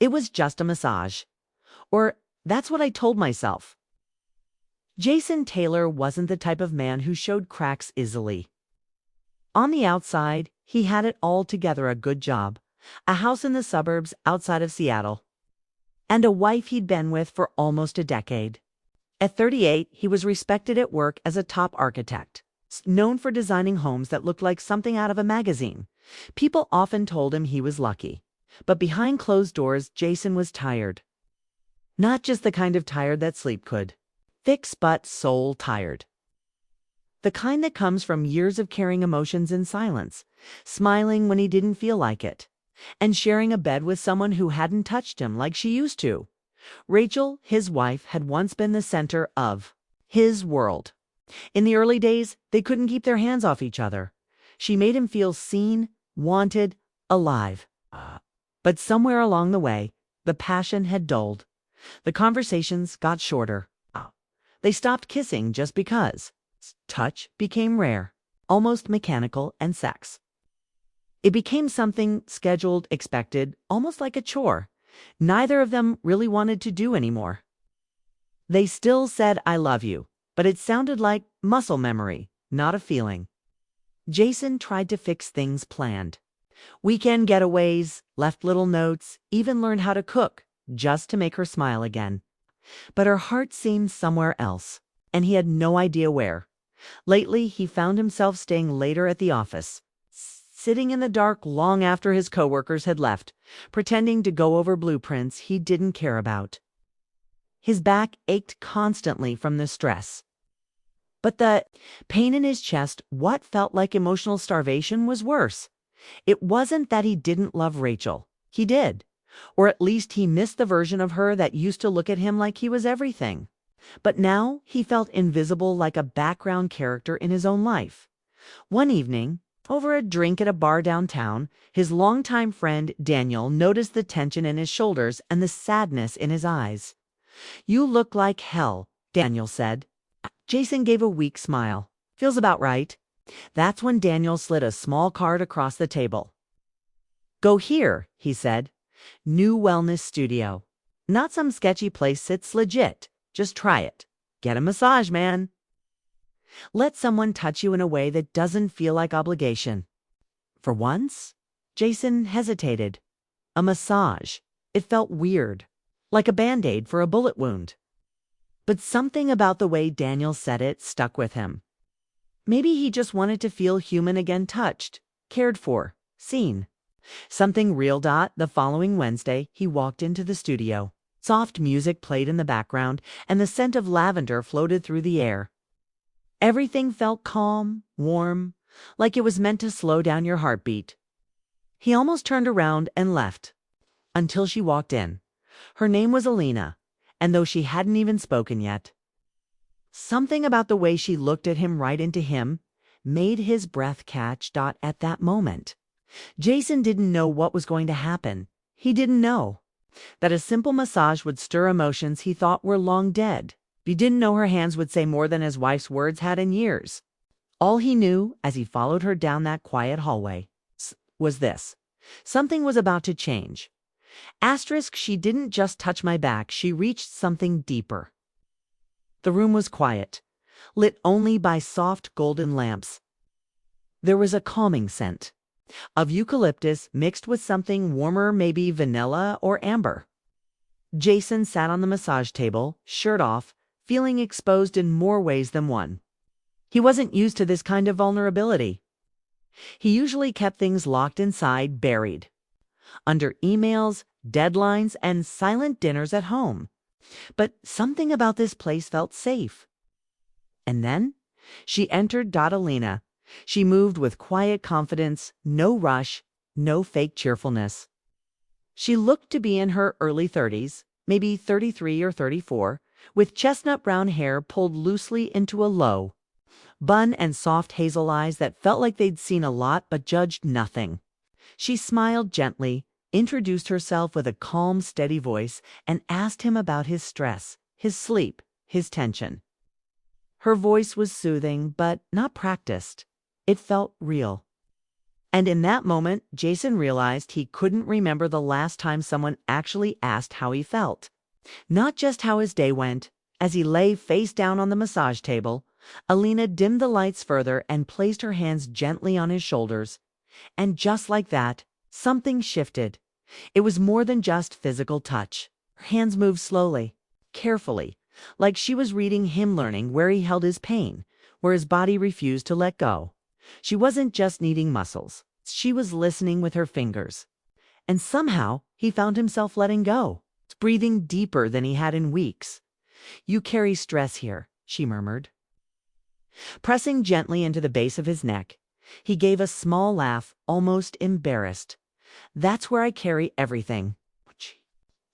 It was just a massage. Or that's what I told myself. Jason Taylor wasn't the type of man who showed cracks easily. On the outside, he had it all together: a good job, a house in the suburbs outside of Seattle, and a wife he'd been with for almost a decade. At 38, he was respected at work as a top architect, known for designing homes that looked like something out of a magazine. People often told him he was lucky. But behind closed doors, Jason was tired. Not just the kind of tired that sleep could fix, but soul tired. The kind that comes from years of carrying emotions in silence, smiling when he didn't feel like it, and sharing a bed with someone who hadn't touched him like she used to. Rachel, his wife, had once been the center of his world. In the early days, they couldn't keep their hands off each other. She made him feel seen, wanted, alive. But somewhere along the way, the passion had dulled. The conversations got shorter. They stopped kissing just because. Touch became rare, almost mechanical, and sex. It became something scheduled, expected, almost like a chore. Neither of them really wanted to do anymore. They still said "I love you," but it sounded like muscle memory, not a feeling. Jason tried to fix things planned. Weekend getaways, left little notes, even learned how to cook, just to make her smile again. But her heart seemed somewhere else, and he had no idea where. Lately, he found himself staying later at the office, sitting in the dark long after his coworkers had left, pretending to go over blueprints he didn't care about. His back ached constantly from the stress. But the pain in his chest, what felt like emotional starvation, was worse. It wasn't that he didn't love Rachel. He did. Or at least he missed the version of her that used to look at him like he was everything. But now he felt invisible, like a background character in his own life. One evening, over a drink at a bar downtown, his longtime friend Daniel noticed the tension in his shoulders and the sadness in his eyes. "You look like hell," Daniel said. Jason gave a weak smile. "Feels about right." That's when Daniel slid a small card across the table. "Go here," he said. "New wellness studio. Not some sketchy place, it's legit. Just try it. Get a massage, man. Let someone touch you in a way that doesn't feel like obligation." For once, Jason hesitated. A massage. It felt weird, like a Band-Aid for a bullet wound. But something about the way Daniel said it stuck with him. Maybe he just wanted to feel human again, touched, cared for, seen. Something real. The following Wednesday, he walked into the studio. Soft music played in the background, and the scent of lavender floated through the air. Everything felt calm, warm, like it was meant to slow down your heartbeat. He almost turned around and left, until she walked in. Her name was Alina, and though she hadn't even spoken yet, something about the way she looked at him, right into him, made his breath catch. At that moment, Jason didn't know what was going to happen. He didn't know that a simple massage would stir emotions he thought were long dead. He didn't know her hands would say more than his wife's words had in years. All he knew, as he followed her down that quiet hallway, was this: something was about to change. She didn't just touch my back, she reached something deeper. The room was quiet, lit only by soft golden lamps. There was a calming scent of eucalyptus mixed with something warmer, maybe vanilla or amber. Jason sat on the massage table, shirt off, feeling exposed in more ways than one. He wasn't used to this kind of vulnerability. He usually kept things locked inside, buried under emails, deadlines, and silent dinners at home. But something about this place felt safe. And then she entered. Alina. She moved with quiet confidence, no rush, no fake cheerfulness. She looked to be in her early 30s, maybe 33 or 34, with chestnut brown hair pulled loosely into a low bun and soft hazel eyes that felt like they'd seen a lot but judged nothing. She smiled gently, introduced herself with a calm, steady voice, and asked him about his stress, his sleep, his tension. Her voice was soothing, but not practiced. It felt real. And in that moment, Jason realized he couldn't remember the last time someone actually asked how he felt. Not just how his day went. As he lay face down on the massage table, Alina dimmed the lights further and placed her hands gently on his shoulders. And just like that, something shifted. It was more than just physical touch. Her hands moved slowly, carefully, like she was reading him, learning where he held his pain, where his body refused to let go. She wasn't just kneading muscles. She was listening with her fingers. And somehow, he found himself letting go, breathing deeper than he had in weeks. "You carry stress here," she murmured. Pressing gently into the base of his neck, he gave a small laugh, almost embarrassed. "That's where I carry everything." She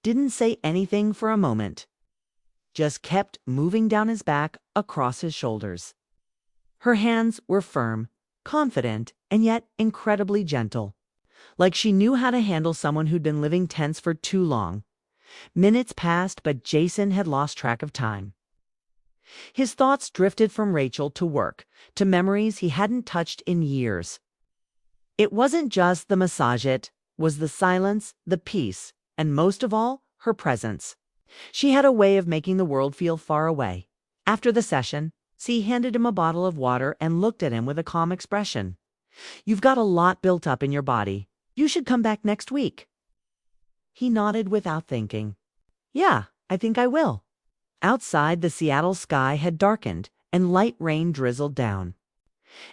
didn't say anything for a moment, just kept moving down his back, across his shoulders. Her hands were firm, confident, and yet incredibly gentle, like she knew how to handle someone who'd been living tense for too long. Minutes passed, but Jason had lost track of time. His thoughts drifted from Rachel to work, to memories he hadn't touched in years. It wasn't just the massage, it was the silence, the peace, and most of all, her presence. She had a way of making the world feel far away. After the session, C handed him a bottle of water and looked at him with a calm expression. "You've got a lot built up in your body. You should come back next week." He nodded without thinking. "Yeah, I think I will." Outside, the Seattle sky had darkened and light rain drizzled down.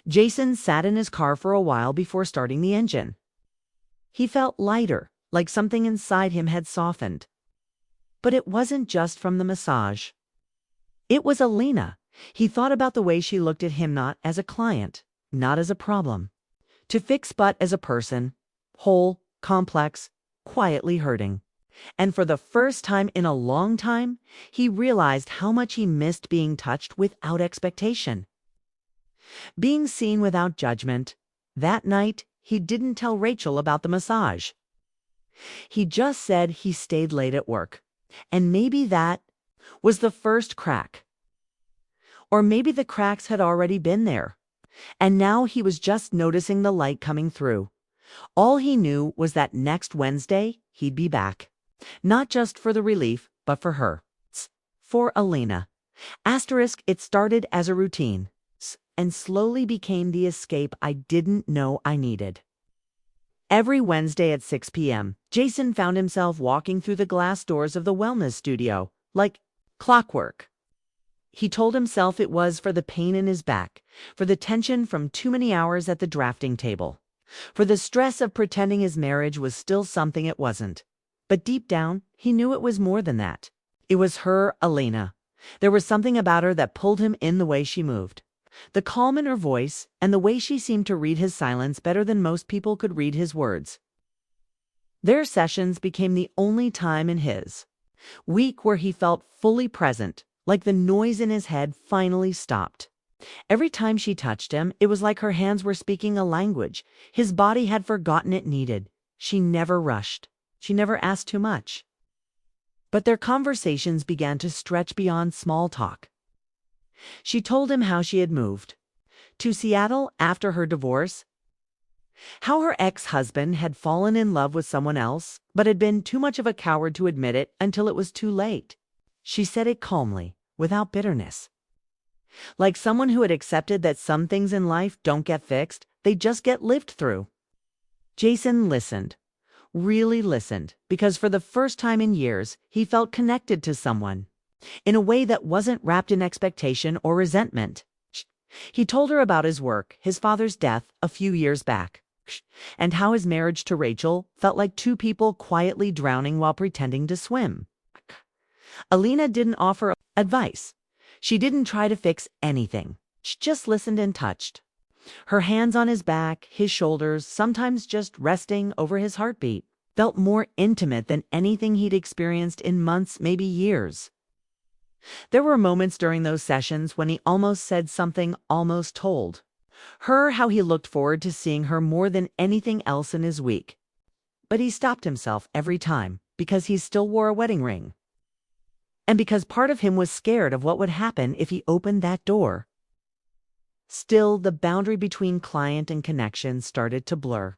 Jason sat in his car for a while before starting the engine. He felt lighter, like something inside him had softened. But it wasn't just from the massage. It was Alina. He thought about the way she looked at him, not as a client, not as a problem to fix, but as a person, whole, complex, quietly hurting. And for the first time in a long time, he realized how much he missed being touched without expectation. Being seen without judgment. That night, he didn't tell Rachel about the massage. He just said he stayed late at work. And maybe that was the first crack. Or maybe the cracks had already been there. And now he was just noticing the light coming through. All he knew was that next Wednesday, he'd be back. Not just for the relief, but for her. For Alina. It started as a routine, and slowly became the escape I didn't know I needed. Every Wednesday at 6 p.m., Jason found himself walking through the glass doors of the wellness studio, like clockwork. He told himself it was for the pain in his back, for the tension from too many hours at the drafting table, for the stress of pretending his marriage was still something it wasn't. But deep down, he knew it was more than that. It was her, Alina. There was something about her that pulled him in, the way she moved, the calm in her voice, and the way she seemed to read his silence better than most people could read his words. Their sessions became the only time in his week where he felt fully present, like the noise in his head finally stopped. Every time she touched him, it was like her hands were speaking a language his body had forgotten it needed. She never rushed. She never asked too much. But their conversations began to stretch beyond small talk. She told him how she had moved to Seattle after her divorce, how her ex-husband had fallen in love with someone else, but had been too much of a coward to admit it until it was too late. She said it calmly, without bitterness. Like someone who had accepted that some things in life don't get fixed, they just get lived through. Jason listened, really listened, because for the first time in years, he felt connected to someone, in a way that wasn't wrapped in expectation or resentment. He told her about his work, his father's death a few years back, and how his marriage to Rachel felt like two people quietly drowning while pretending to swim. Alina didn't offer advice. She didn't try to fix anything. She just listened and touched. Her hands on his back, his shoulders, sometimes just resting over his heartbeat, felt more intimate than anything he'd experienced in months, maybe years. There were moments during those sessions when he almost said something, almost told her how he looked forward to seeing her more than anything else in his week. But he stopped himself every time, because he still wore a wedding ring. And because part of him was scared of what would happen if he opened that door. Still, the boundary between client and connection started to blur.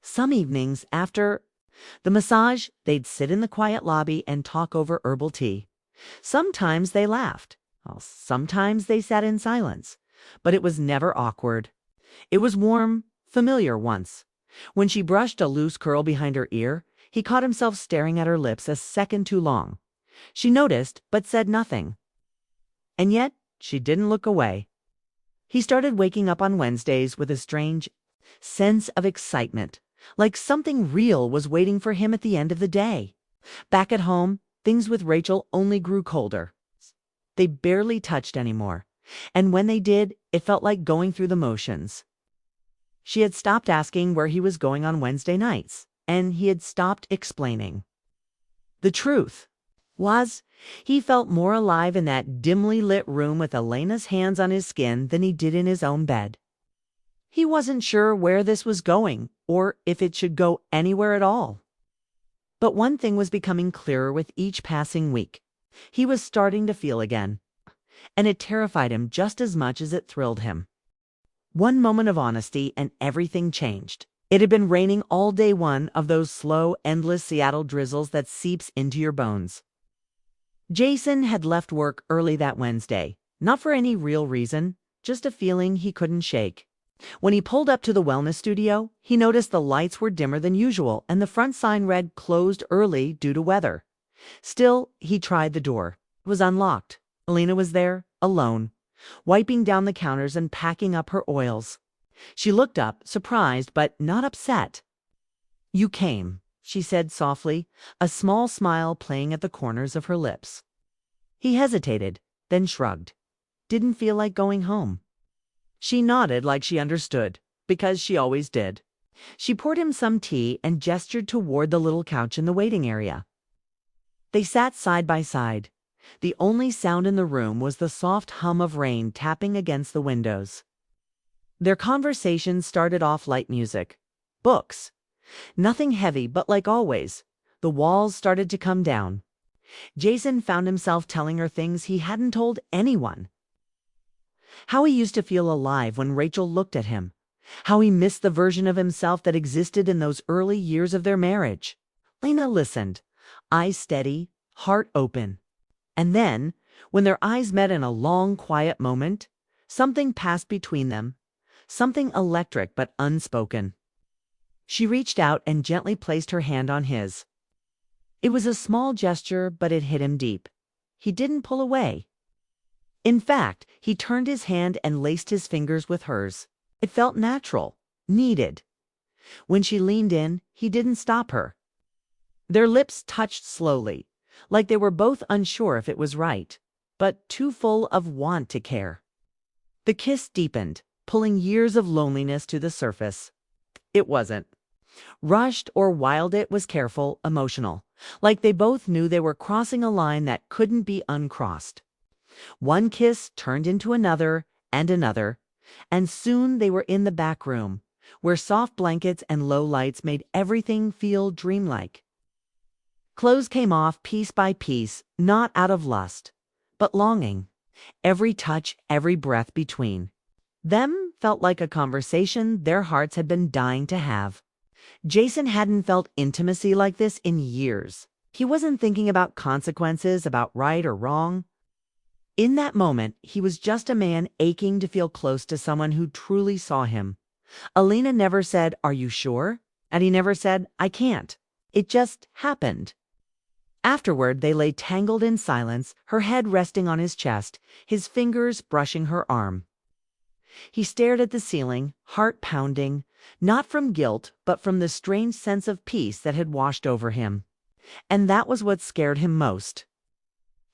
Some evenings after the massage, they'd sit in the quiet lobby and talk over herbal tea. Sometimes they laughed. Well, sometimes they sat in silence. But it was never awkward. It was warm, familiar once. When she brushed a loose curl behind her ear, he caught himself staring at her lips a second too long. She noticed, but said nothing. And yet, she didn't look away. He started waking up on Wednesdays with a strange sense of excitement, like something real was waiting for him at the end of the day. Back at home, things with Rachel only grew colder. They barely touched anymore, and when they did, it felt like going through the motions. She had stopped asking where he was going on Wednesday nights, and he had stopped explaining. The truth was, he felt more alive in that dimly lit room with Elena's hands on his skin than he did in his own bed. He wasn't sure where this was going, or if it should go anywhere at all. But one thing was becoming clearer with each passing week. He was starting to feel again, and it terrified him just as much as it thrilled him. One moment of honesty and everything changed. It had been raining all day, one of those slow, endless Seattle drizzles that seeps into your bones. Jason had left work early that Wednesday, not for any real reason, just a feeling he couldn't shake. When he pulled up to the wellness studio, he noticed the lights were dimmer than usual and the front sign read closed early due to weather. Still, he tried the door. It was unlocked. Elena was there, alone, wiping down the counters and packing up her oils. She looked up, surprised but not upset. "You came," she said softly, a small smile playing at the corners of her lips. He hesitated, then shrugged. Didn't feel like going home. She nodded like she understood, because she always did. She poured him some tea and gestured toward the little couch in the waiting area. They sat side by side. The only sound in the room was the soft hum of rain tapping against the windows. Their conversation started off light music. Books. Nothing heavy, but like always, the walls started to come down. Jason found himself telling her things he hadn't told anyone. How he used to feel alive when Rachel looked at him. How he missed the version of himself that existed in those early years of their marriage. Lena listened, eyes steady, heart open. And then, when their eyes met in a long, quiet moment, something passed between them. Something electric but unspoken. She reached out and gently placed her hand on his. It was a small gesture, but it hit him deep. He didn't pull away. In fact, he turned his hand and laced his fingers with hers. It felt natural, needed. When she leaned in, he didn't stop her. Their lips touched slowly, like they were both unsure if it was right, but too full of want to care. The kiss deepened, pulling years of loneliness to the surface. It wasn't rushed or wild, it was careful, emotional, like they both knew they were crossing a line that couldn't be uncrossed. One kiss turned into another, and soon they were in the back room, where soft blankets and low lights made everything feel dreamlike. Clothes came off piece by piece, not out of lust, but longing. Every touch, every breath between them felt like a conversation their hearts had been dying to have. Jason hadn't felt intimacy like this in years. He wasn't thinking about consequences, about right or wrong. In that moment, he was just a man aching to feel close to someone who truly saw him. Elena never said, "Are you sure?" And he never said, "I can't." It just happened. Afterward, they lay tangled in silence, her head resting on his chest, his fingers brushing her arm. He stared at the ceiling, heart pounding, not from guilt, but from the strange sense of peace that had washed over him. And that was what scared him most.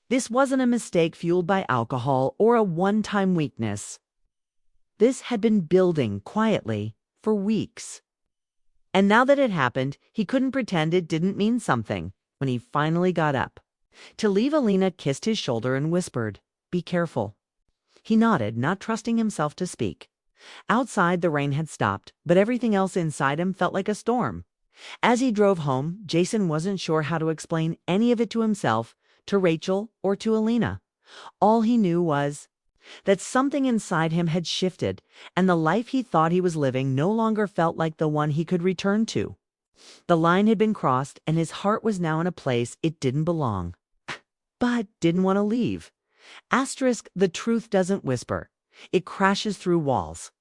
This wasn't a mistake fueled by alcohol or a one-time weakness. This had been building quietly for weeks. And now that it happened, he couldn't pretend it didn't mean something. When he finally got up to leave, Elena kissed his shoulder and whispered, "Be careful." He nodded, not trusting himself to speak. Outside, the rain had stopped, but everything else inside him felt like a storm. As he drove home, Jason wasn't sure how to explain any of it to himself, to Rachel, or to Elena. All he knew was that something inside him had shifted, and the life he thought he was living no longer felt like the one he could return to. The line had been crossed, and his heart was now in a place it didn't belong, but didn't want to leave. Asterisk, the truth doesn't whisper. It crashes through walls.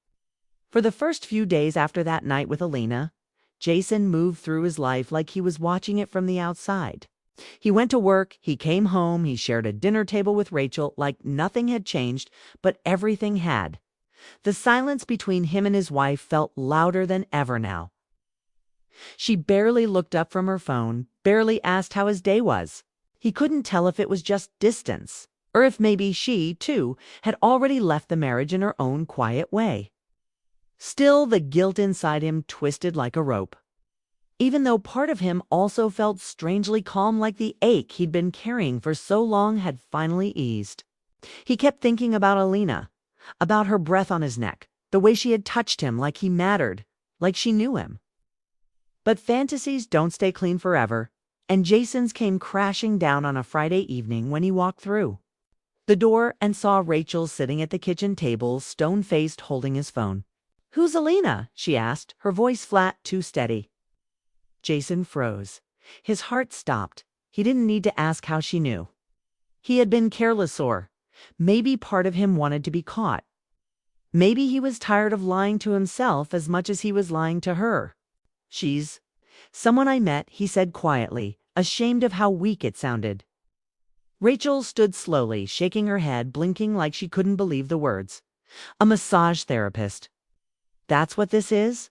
For the first few days after that night with Alina, Jason moved through his life like he was watching it from the outside. He went to work, he came home, he shared a dinner table with Rachel like nothing had changed, but everything had. The silence between him and his wife felt louder than ever now. She barely looked up from her phone, barely asked how his day was. He couldn't tell if it was just distance, or if maybe she, too, had already left the marriage in her own quiet way. Still, the guilt inside him twisted like a rope, even though part of him also felt strangely calm, like the ache he'd been carrying for so long had finally eased. He kept thinking about Alina, about her breath on his neck, the way she had touched him like he mattered, like she knew him. But fantasies don't stay clean forever, and Jason's came crashing down on a Friday evening when he walked through the door and saw Rachel sitting at the kitchen table, stone-faced, holding his phone. "Who's Alina?" she asked, her voice flat, too steady. Jason froze. His heart stopped. He didn't need to ask how she knew. He had been careless, or maybe part of him wanted to be caught. Maybe he was tired of lying to himself as much as he was lying to her. "She's someone I met," he said quietly, ashamed of how weak it sounded. Rachel stood slowly, shaking her head, blinking like she couldn't believe the words. "A massage therapist." "That's what this is?"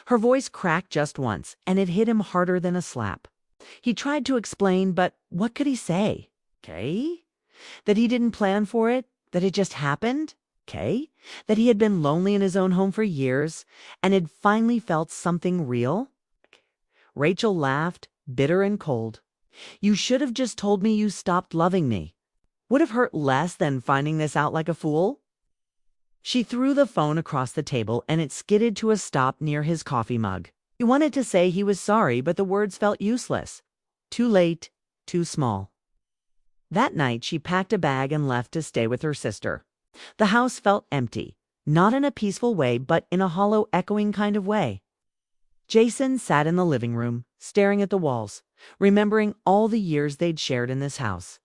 Her voice cracked just once, and it hit him harder than a slap. He tried to explain, but what could he say? Okay? That he didn't plan for it? That it just happened? Okay? That he had been lonely in his own home for years, and had finally felt something real? Rachel laughed, bitter and cold. "You should have just told me you stopped loving me. Would have hurt less than finding this out like a fool." She threw the phone across the table, and it skidded to a stop near his coffee mug. He wanted to say he was sorry, but the words felt useless. Too late, too small. That night, she packed a bag and left to stay with her sister. The house felt empty, not in a peaceful way, but in a hollow, echoing kind of way. Jason sat in the living room, staring at the walls, remembering all the years they'd shared in this house.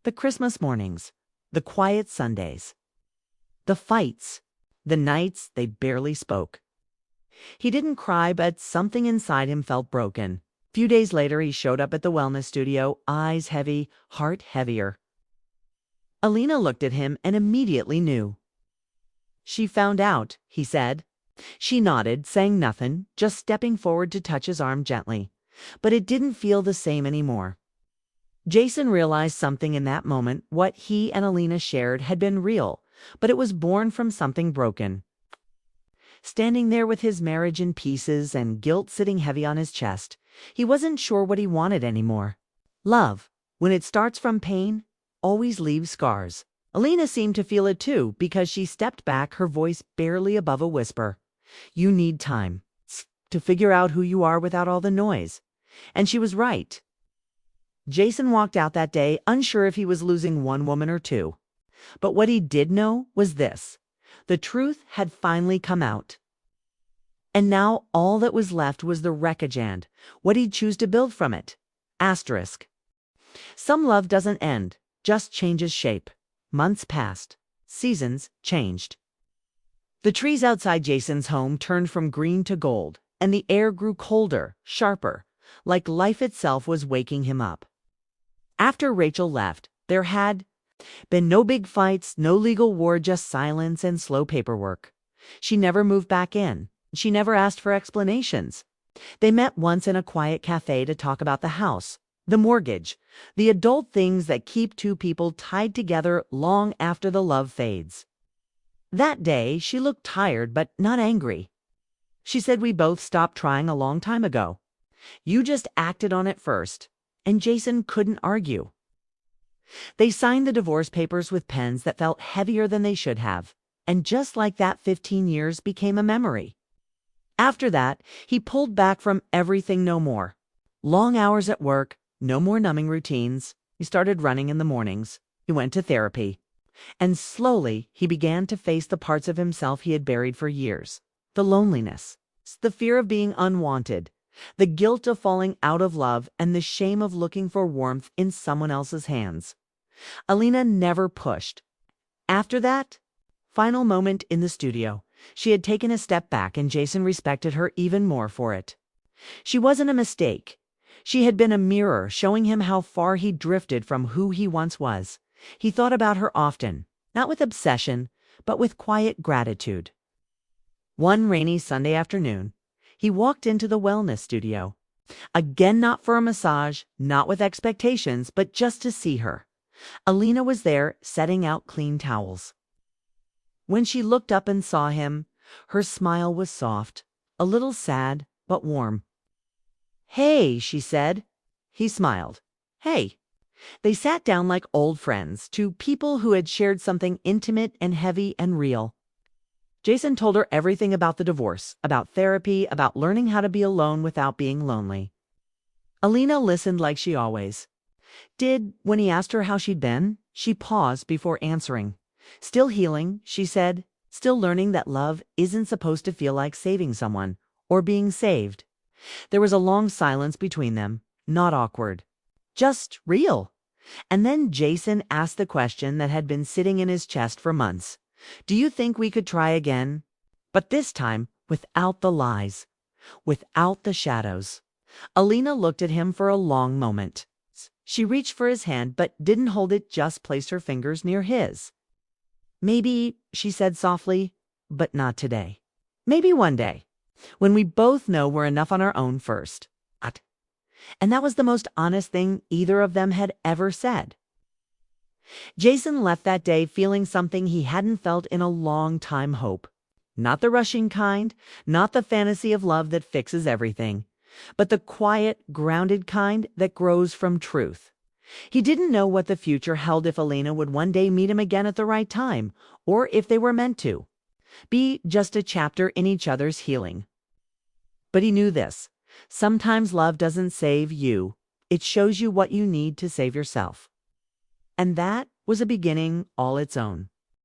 The Christmas mornings, the quiet Sundays, the fights, the nights they barely spoke. He didn't cry, but something inside him felt broken. A few days later, he showed up at the wellness studio, eyes heavy, heart heavier. Alina looked at him and immediately knew. "She found out," he said. She nodded, saying nothing, just stepping forward to touch his arm gently. But it didn't feel the same anymore. Jason realized something in that moment. What he and Alina shared had been real, but it was born from something broken. Standing there with his marriage in pieces and guilt sitting heavy on his chest, he wasn't sure what he wanted anymore. Love, when it starts from pain, always leaves scars. Alina seemed to feel it too, because she stepped back, her voice barely above a whisper. "You need time to figure out who you are without all the noise." And she was right. Jason walked out that day, unsure if he was losing one woman or two. But what he did know was this: the truth had finally come out. And now all that was left was the wreckage and what he'd choose to build from it. Asterisk. Some love doesn't end, just changes shape. Months passed. Seasons changed. The trees outside Jason's home turned from green to gold, and the air grew colder, sharper, like life itself was waking him up. After Rachel left, there had been no big fights, no legal war, just silence and slow paperwork. She never moved back in. She never asked for explanations. They met once in a quiet cafe to talk about the house, the mortgage, the adult things that keep two people tied together long after the love fades. That day, she looked tired but not angry. She said, "We both stopped trying a long time ago. You just acted on it first." And Jason couldn't argue. They signed the divorce papers with pens that felt heavier than they should have, and just like that, 15 years became a memory. After that, he pulled back from everything no more. Long hours at work, no more numbing routines. He started running in the mornings. He went to therapy. And slowly, he began to face the parts of himself he had buried for years. The loneliness, the fear of being unwanted, the guilt of falling out of love, and the shame of looking for warmth in someone else's hands. Alina never pushed. After that final moment in the studio, she had taken a step back, and Jason respected her even more for it. She wasn't a mistake. She had been a mirror showing him how far he drifted from who he once was. He thought about her often, not with obsession, but with quiet gratitude. One rainy Sunday afternoon, he walked into the wellness studio. Again, not for a massage, not with expectations, but just to see her. Alina was there, setting out clean towels. When she looked up and saw him, her smile was soft, a little sad, but warm. "Hey," she said. He smiled. "Hey." They sat down like old friends, two people who had shared something intimate and heavy and real. Jason told her everything about the divorce, about therapy, about learning how to be alone without being lonely. Alina listened like she always did. When he asked her how she'd been, she paused before answering. "Still healing," she said, "still learning that love isn't supposed to feel like saving someone or being saved." There was a long silence between them, not awkward, just real. And then Jason asked the question that had been sitting in his chest for months. "Do you think we could try again?" But this time, without the lies, without the shadows. Alina looked at him for a long moment. She reached for his hand, but didn't hold it, just placed her fingers near his. "Maybe," she said softly, "but not today. Maybe one day, when we both know we're enough on our own first." And that was the most honest thing either of them had ever said. Jason left that day feeling something he hadn't felt in a long time: hope. Not the rushing kind, not the fantasy of love that fixes everything, but the quiet, grounded kind that grows from truth. He didn't know what the future held, if Alina would one day meet him again at the right time, or if they were meant to be just a chapter in each other's healing. But he knew this: sometimes love doesn't save you, it shows you what you need to save yourself. And that was a beginning all its own.